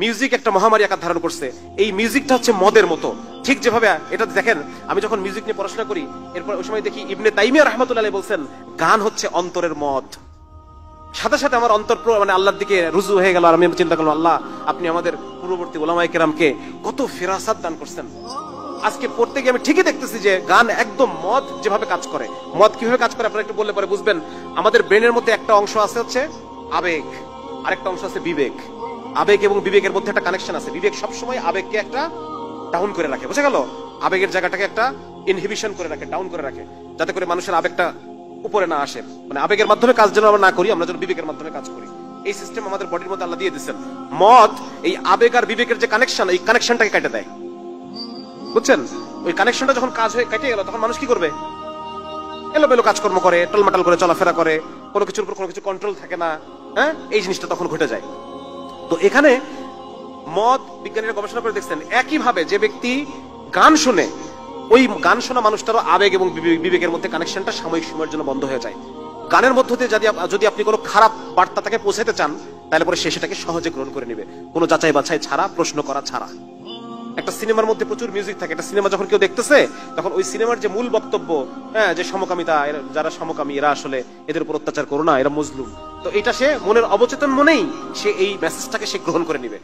Music একটা মহামারী আকার ধারণ করছে। এই মিউজিকটা হচ্ছে মদের মতো। ঠিক যেভাবে এটা দেখেন, আমি যখন মিউজিক নিয়ে পড়াশোনা করি, এরপর ওই সময় দেখি ইবনে তাইমিয়া রাহমাতুল্লাহ আলাইহি বলছেন গান হচ্ছে অন্তরের মদ। সাথে সাথে আমার অন্তর মানে আল্লাহর দিকে রুজু হয়ে গেল, আর আমি চিন্তা করলাম, আল্লাহ আপনি আমাদের পূর্ববর্তী উলামায়ে কেরামকে কত ফিরাসাত দান করছেন। আজকে পড়তে গিয়ে আমি ঠিকই দেখতেছি যে গান একদম মদ যেভাবে কাজ করে। মদ কিভাবে কাজ করে আপনারা একটু বললে পরে বুঝবেন। আমাদের ব্রেনের মধ্যে একটা অংশ আছে হচ্ছে আবেগ, আরেকটা অংশ আছে বিবেক। আবেগ এবং বিবেকের মধ্যে একটা কানেকশন আছে। বিবেক সবসময় আবেগকে একটা ডাউন করে রাখে, বুঝা গেল? আবেগের জায়গাটাকে একটা ইনহিবিশন করে রাখে, ডাউন করে রাখে, যাতে করে মানুষের আবেগটা উপরে না আসে। মানে আবেগের মাধ্যমে কাজ যেন আমরা না করি, আমরা যেন বিবেকের মাধ্যমে কাজ করি। এই সিস্টেম আমাদের বডির মধ্যে আল্লাহ দিয়ে দিয়েছেন। মদ এই আবেগ আর বিবেকের যে কানেকশন, এই কানেকশনটাকে কেটে দেয়, বুঝছেন? ওই কানেকশনটা যখন কাজ হয়ে কেটে গেল, তখন মানুষ কি করবে? এলোমেলো কাজকর্ম করে, টলমাটাল করে চলাফেরা করে, কোনো কিছুর উপর কোনো কিছু কন্ট্রোল থাকে না। হ্যাঁ, এই জিনিসটা তখন ঘটে যায়। তো এখানে মদ, বিজ্ঞানীরা গবেষণা করে দেখছেন একইভাবে যে ব্যক্তি গান শুনে, ওই গান শোনা মানুষটারও আবেগ এবং বিবেকের মধ্যে কানেকশনটা সাময়িক সময়ের জন্য বন্ধ হয়ে যায়। গানের মধ্য দিয়ে যদি আপনি কোনো খারাপ বার্তা তাকে পৌঁছাতে চান, তাহলে পরে সে সেটাকে সহজে গ্রহণ করে নেবে, কোনো যাচাই বাছাই ছাড়া, প্রশ্ন করা ছাড়া। একটা সিনেমার মধ্যে প্রচুর মিউজিক থাকে। একটা সিনেমা যখন কেউ দেখতেছে, তখন ওই সিনেমার যে মূল বক্তব্য, হ্যাঁ, যে সমকামিতা, যারা সমকামী এরা আসলে এদের উপর অত্যাচার করো না, এরা মজলুম, তো এটা সে মনের অবচেতন মনেই সে এই মেসেজটাকে সে গ্রহণ করে নিবে।